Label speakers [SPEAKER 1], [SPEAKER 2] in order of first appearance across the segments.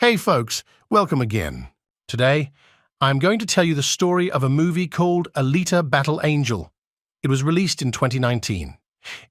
[SPEAKER 1] Hey folks, welcome again. Today, I'm going to tell you the story of a movie called ALITA Battle Angel. It was released in 2019.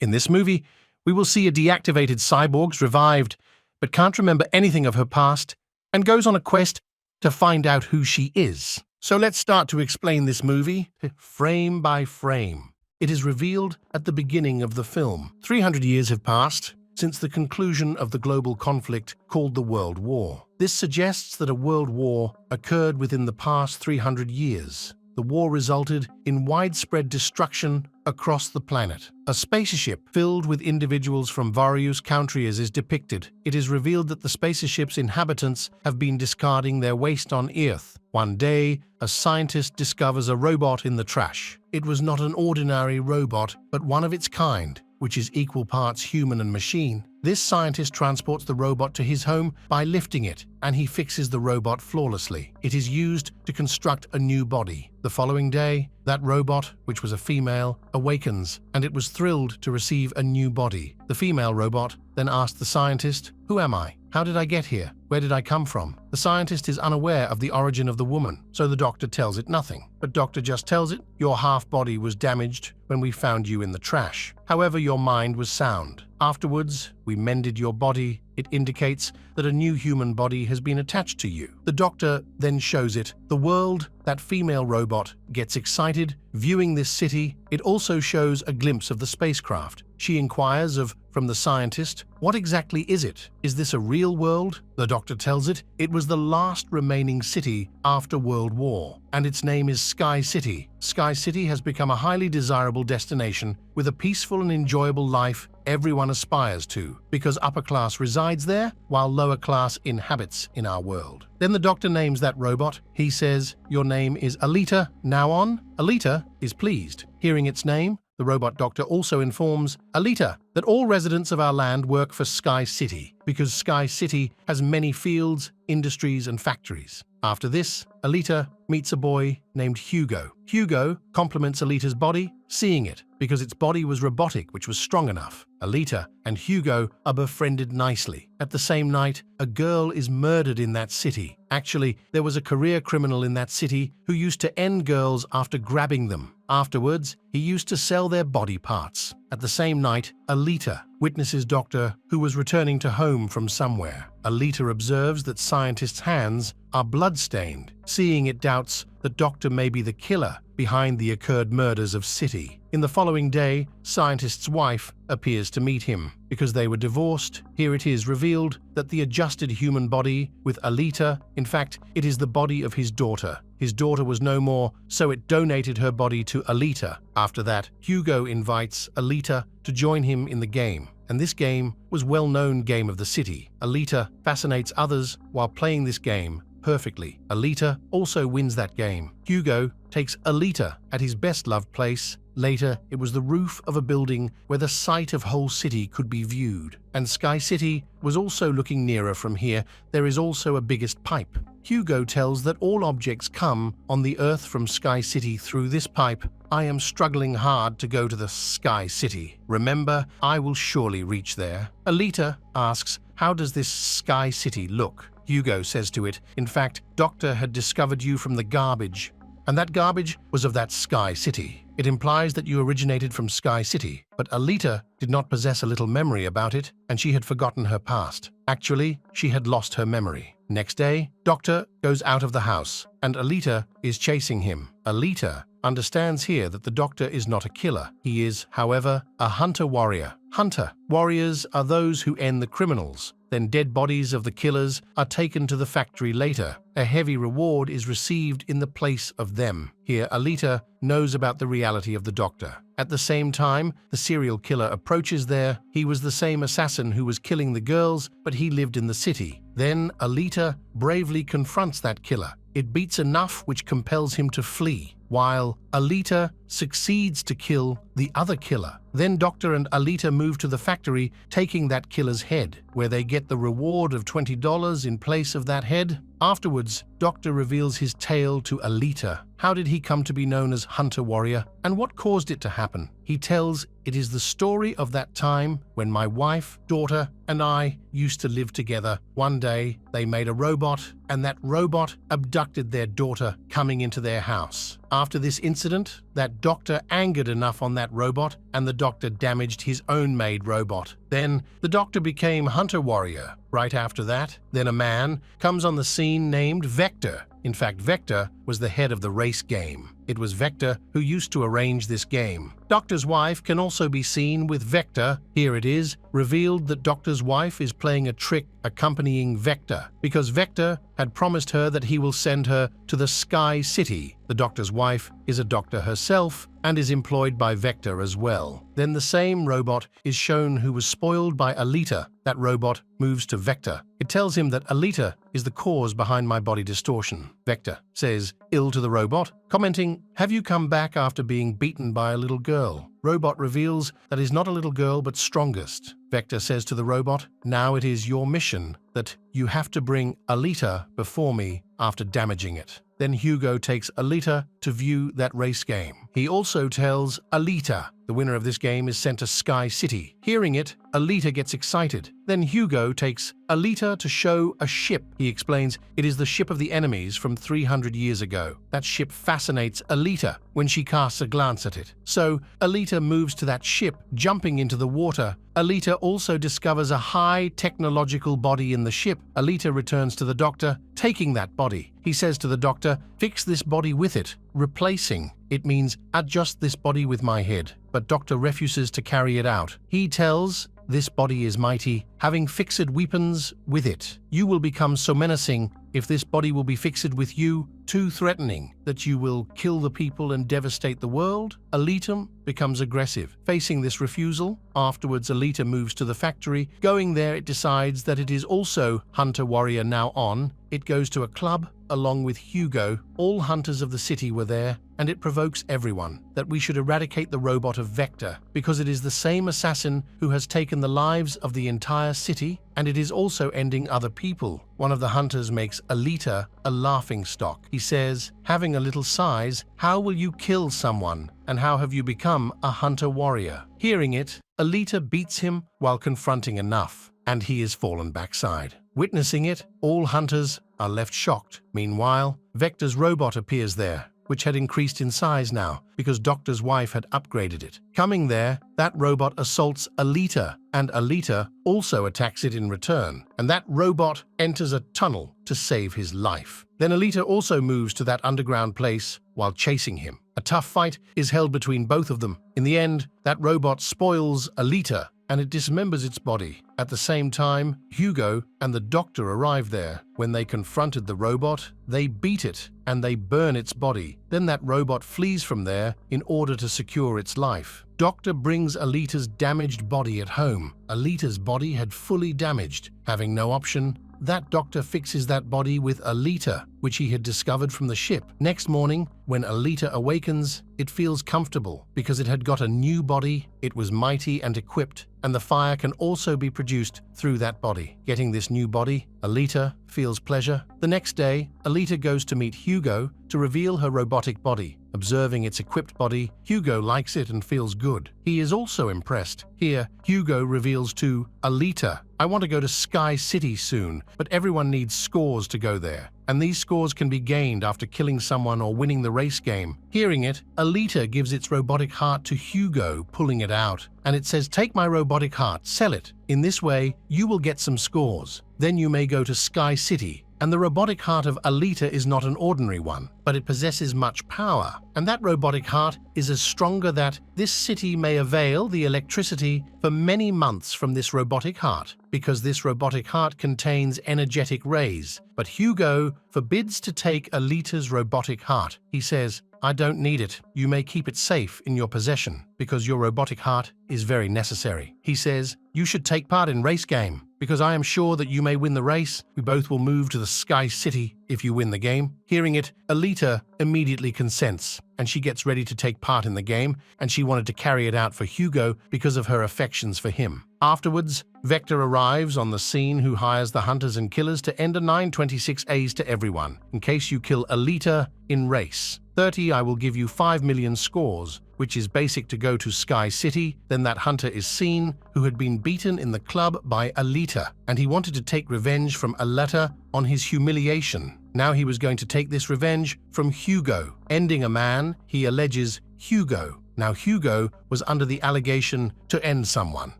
[SPEAKER 1] In this movie, we will see a deactivated cyborg revived, but can't remember anything of her past, and goes on a quest to find out who she is. So let's start to explain this movie, frame by frame. It is revealed at the beginning of the film. 300 years have passed since the conclusion of the global conflict called the World War. This suggests that a world war occurred within the past 300 years. The war resulted in widespread destruction across the planet. A spaceship filled with individuals from various countries is depicted. It is revealed that the spaceship's inhabitants have been discarding their waste on Earth. One day, a scientist discovers a robot in the trash. It was not an ordinary robot, but one of its kind, which is equal parts human and machine. This scientist transports the robot to his home by lifting it, and he fixes the robot flawlessly. It is used to construct a new body. The following day, that robot, which was a female, awakens, and it was thrilled to receive a new body. The female robot then asked the scientist, "Who am I? How did I get here? Where did I come from?" The scientist is unaware of the origin of the woman, so the doctor tells it nothing. But doctor just tells it, "Your half-body was damaged when we found you in the trash. However, your mind was sound. Afterwards, we mended your body. It indicates that a new human body has been attached to you." The doctor then shows it the world. That female robot gets excited viewing this city. It also shows a glimpse of the spacecraft. She inquires from the scientist, "What exactly is it? Is this a real world?" The doctor tells it was the last remaining city after World War, and its name is Sky City. Sky City has become a highly desirable destination with a peaceful and enjoyable life everyone aspires to, because upper class resides there while lower class inhabits in our world. Then the doctor names that robot. He says, "Your name is ALITA. Now on." ALITA is pleased. Hearing its name, the robot doctor also informs ALITA that all residents of our land work for Sky City, because Sky City has many fields, industries, and factories. After this, ALITA meets a boy named Hugo. Hugo compliments ALITA's body, seeing it, because its body was robotic, which was strong enough. ALITA and Hugo are befriended nicely. At the same night, a girl is murdered in that city. Actually, there was a career criminal in that city who used to end girls after grabbing them. Afterwards, he used to sell their body parts. At the same night, ALITA witnesses Doctor who was returning to home from somewhere. ALITA observes that scientists' hands are blood-stained. Seeing it, doubts that Doctor may be the killer behind the occurred murders of City. In the following day, scientist's wife appears to meet him. Because they were divorced, here it is revealed that the adjusted human body with ALITA, in fact, it is the body of his daughter. His daughter was no more, so it donated her body to ALITA. After that, Hugo invites ALITA to join him in the game, and this game was well-known game of the city. ALITA fascinates others while playing this game perfectly. ALITA also wins that game. Hugo takes ALITA at his best-loved place. Later, it was the roof of a building where the sight of whole city could be viewed. And Sky City was also looking nearer from here. There is also a biggest pipe. Hugo tells that all objects come on the Earth from Sky City through this pipe. "I am struggling hard to go to the Sky City. Remember, I will surely reach there." ALITA asks, "How does this Sky City look?" Hugo says to it, "In fact, Doctor had discovered you from the garbage, and that garbage was of that Sky City. It implies that you originated from Sky City, but ALITA did not possess a little memory about it, and she had forgotten her past. Actually, she had lost her memory." Next day, Doctor goes out of the house, and ALITA is chasing him. ALITA understands here that the Doctor is not a killer. He is, however, a hunter-warrior. Hunter-warriors are those who end the criminals. Then dead bodies of the killers are taken to the factory later. A heavy reward is received in the place of them. Here, ALITA knows about the reality of the Doctor. At the same time, the serial killer approaches there. He was the same assassin who was killing the girls, but he lived in the city. Then ALITA bravely confronts that killer. It beats enough which compels him to flee, while ALITA succeeds to kill the other killer. Then Doctor and ALITA move to the factory, taking that killer's head, where they get the reward of $20 in place of that head. Afterwards, Doctor reveals his tale to ALITA. How did he come to be known as Hunter Warrior, and what caused it to happen? He tells, "It is the story of that time when my wife, daughter, and I used to live together. One day, they made a robot, and that robot abducted their daughter, coming into their house. After this incident, that doctor angered enough on that robot, and the doctor damaged his own made robot. Then, the doctor became Hunter Warrior. Right after that, then a man comes on the scene named Vector. In fact, Vector was the head of the race game. It was Vector who used to arrange this game. Doctor's wife can also be seen with Vector. Here it is, revealed that Doctor's wife is playing a trick accompanying Vector, because Vector had promised her that he will send her to the Sky City. The Doctor's wife is a doctor herself and is employed by Vector as well. Then the same robot is shown who was spoiled by ALITA. That robot moves to Vector. It tells him that ALITA is the cause behind my body distortion. Vector says ill to the robot, commenting, "Have you come back after being beaten by a little girl?" Robot reveals that he's not a little girl but strongest. Vector says to the robot, "Now it is your mission that you have to bring ALITA before me after damaging it." Then Hugo takes ALITA to view that race game. He also tells ALITA the winner of this game is sent to Sky City. Hearing it, ALITA gets excited. Then Hugo takes ALITA to show a ship. He explains it is the ship of the enemies from 300 years ago. That ship fascinates ALITA when she casts a glance at it. So ALITA moves to that ship, jumping into the water. ALITA also discovers a high technological body in the ship. ALITA returns to the doctor, taking that body. He says to the doctor, "Fix this body with it." Replacing. It means adjust this body with my head. But Doctor refuses to carry it out. He tells, "This body is mighty, having fixed weapons with it. You will become so menacing if this body will be fixed with you, too threatening, that you will kill the people and devastate the world." ALITA becomes aggressive. Facing this refusal, afterwards ALITA moves to the factory. Going there, it decides that it is also Hunter Warrior now on. It goes to a club along with Hugo. All hunters of the city were there, and it provokes everyone that we should eradicate the robot of Vector because it is the same assassin who has taken the lives of the entire city, and it is also ending other people. One of the hunters makes ALITA a laughingstock. He says, "Having a little size, how will you kill someone? And how have you become a Hunter Warrior?" Hearing it, ALITA beats him while confronting enough, and he is fallen backside. Witnessing it, all hunters are left shocked. Meanwhile, Vector's robot appears there, which had increased in size now because Doctor's wife had upgraded it. Coming there, that robot assaults ALITA, and ALITA also attacks it in return, and that robot enters a tunnel to save his life. Then ALITA also moves to that underground place while chasing him. A tough fight is held between both of them. In the end, that robot spoils ALITA, and it dismembers its body. At the same time, Hugo and the doctor arrive there. When they confronted the robot, they beat it and they burn its body. Then that robot flees from there in order to secure its life. Doctor brings ALITA's damaged body at home. ALITA's body had fully damaged. Having no option, that doctor fixes that body with ALITA, which he had discovered from the ship. Next morning, when ALITA awakens, it feels comfortable because it had got a new body, it was mighty and equipped, and the fire can also be produced through that body. Getting this new body, ALITA feels pleasure. The next day, ALITA goes to meet Hugo to reveal her robotic body. Observing its equipped body, Hugo likes it and feels good. He is also impressed. Here, Hugo reveals to ALITA, "I want to go to Sky City soon, but everyone needs scores to go there. And these scores can be gained after killing someone or winning the race game." Hearing it, ALITA gives its robotic heart to Hugo, pulling it out. And it says, "Take my robotic heart, sell it. In this way, you will get some scores. Then you may go to Sky City." And the robotic heart of ALITA is not an ordinary one, but it possesses much power. And that robotic heart is as stronger that this city may avail the electricity for many months from this robotic heart, because this robotic heart contains energetic rays. But Hugo forbids to take ALITA's robotic heart. He says, "I don't need it. You may keep it safe in your possession, because your robotic heart is very necessary." He says, "You should take part in race game, because I am sure that you may win the race. We both will move to the Sky City if you win the game." Hearing it, ALITA immediately consents, and she gets ready to take part in the game, and she wanted to carry it out for Hugo because of her affections for him. Afterwards, Vector arrives on the scene, who hires the hunters and killers to end a 926 A's to everyone. In case you kill ALITA in race 30, I will give you 5 million scores, which is basic to go to Sky City. Then that hunter is seen, who had been beaten in the club by ALITA, and he wanted to take revenge from ALITA on his humiliation. Now he was going to take this revenge from Hugo, ending a man he alleges Hugo. Now Hugo was under the allegation to end someone.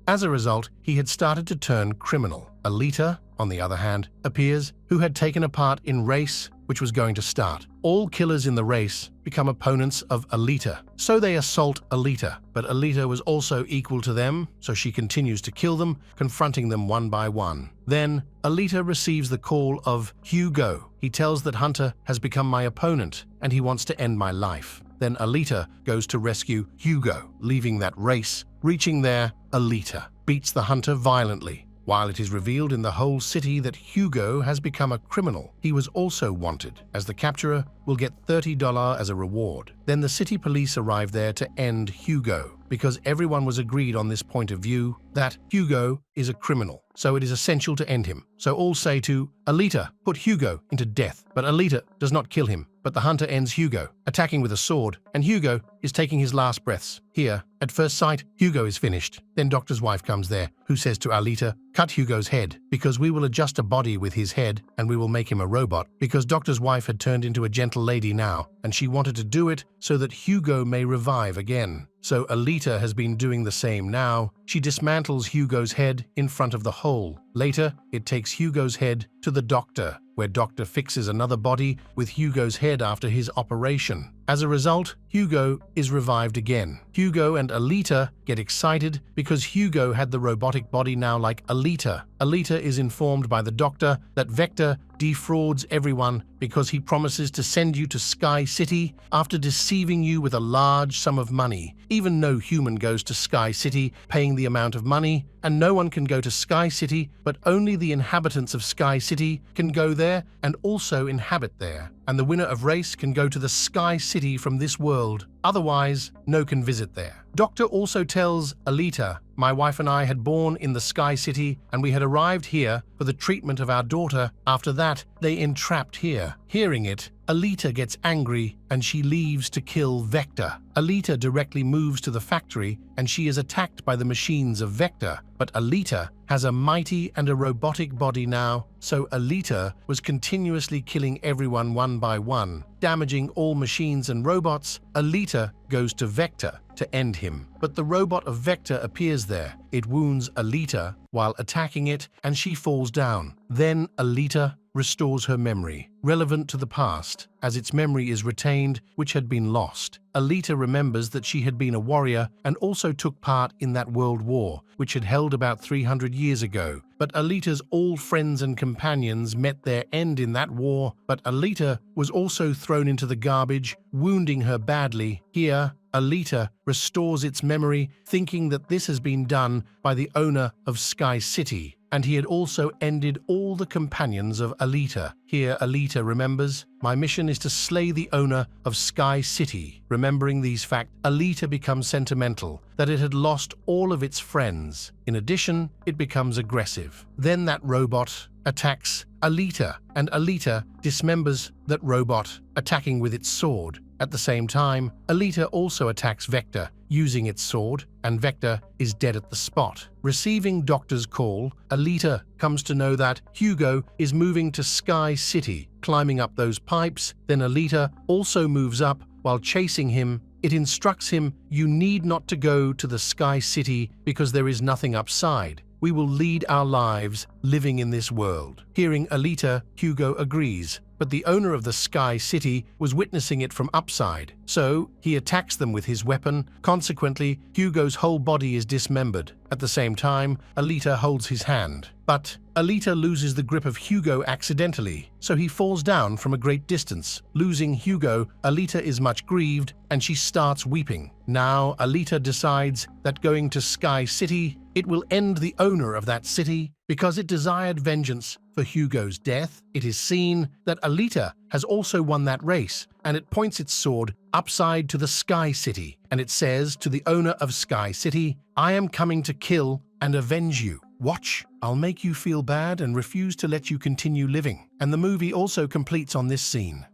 [SPEAKER 1] As a result, he had started to turn criminal. ALITA, on the other hand, appears, who had taken a part in race which was going to start. All killers in the race become opponents of ALITA, so they assault ALITA. But ALITA was also equal to them, so she continues to kill them, confronting them one by one. Then, ALITA receives the call of Hugo. He tells that Hunter has become my opponent, and he wants to end my life. Then ALITA goes to rescue Hugo, leaving that race. Reaching there, ALITA beats the hunter violently. While it is revealed in the whole city that Hugo has become a criminal, he was also wanted, as the capturer will get $30 as a reward. Then the city police arrive there to end Hugo, because everyone was agreed on this point of view that Hugo is a criminal, so it is essential to end him. So all say to ALITA, put Hugo into death. But ALITA does not kill him, but the hunter ends Hugo, attacking with a sword, and Hugo is taking his last breaths. Here, at first sight, Hugo is finished. Then Doctor's wife comes there, who says to ALITA, cut Hugo's head, because we will adjust a body with his head, and we will make him a robot, because Doctor's wife had turned into a gentle lady now, and she wanted to do it so that Hugo may revive again. So ALITA has been doing the same now. She dismantles Hugo's head in front of the hole. Later, it takes Hugo's head to the doctor, where Doctor fixes another body with Hugo's head after his operation. As a result, Hugo is revived again. Hugo and ALITA get excited because Hugo had the robotic body now like ALITA. ALITA is informed by the doctor that Vector defrauds everyone because he promises to send you to Sky City after deceiving you with a large sum of money. Even no human goes to Sky City paying the amount of money, and no one can go to Sky City, but only the inhabitants of Sky City can go there and also inhabit there. And the winner of race can go to the Sky City from this world. Otherwise, no can visit there. Doctor also tells ALITA, my wife and I had born in the Sky City, and we had arrived here for the treatment of our daughter. After that, they entrapped here. Hearing it, ALITA gets angry and she leaves to kill Vector. ALITA directly moves to the factory and she is attacked by the machines of Vector. But ALITA has a mighty and a robotic body now, so ALITA was continuously killing everyone one by one, damaging all machines and robots. ALITA goes to Vector to end him, but the robot of Vector appears there. It wounds ALITA while attacking it, and she falls down. Then ALITA restores her memory, relevant to the past, as its memory is retained, which had been lost. ALITA remembers that she had been a warrior and also took part in that world war, which had held about 300 years ago. But ALITA's all friends and companions met their end in that war, but ALITA was also thrown into the garbage, wounding her badly. Here, ALITA restores its memory, thinking that this has been done by the owner of Sky City, and he had also ended all the companions of ALITA. Here ALITA remembers, my mission is to slay the owner of Sky City. Remembering these facts, ALITA becomes sentimental that it had lost all of its friends. In addition, it becomes aggressive. Then that robot attacks ALITA, and ALITA dismembers that robot, attacking with its sword. At the same time, ALITA also attacks Vector using its sword, and Vector is dead at the spot. Receiving Doctor's call, ALITA comes to know that Hugo is moving to Sky City, climbing up those pipes. Then ALITA also moves up while chasing him. It instructs him, you need not to go to the Sky City because there is nothing upside. We will lead our lives living in this world. Hearing ALITA, Hugo agrees, but the owner of the Sky City was witnessing it from upside, so he attacks them with his weapon. Consequently, Hugo's whole body is dismembered. At the same time, ALITA holds his hand. But ALITA loses the grip of Hugo accidentally, so he falls down from a great distance. Losing Hugo, ALITA is much grieved, and she starts weeping. Now, ALITA decides that going to Sky City, it will end the owner of that city because it desired vengeance for Hugo's death. It is seen that ALITA has also won that race, and it points its sword upside to the Sky City, and it says to the owner of Sky City, I am coming to kill and avenge you. Watch, I'll make you feel bad and refuse to let you continue living. And the movie also completes on this scene.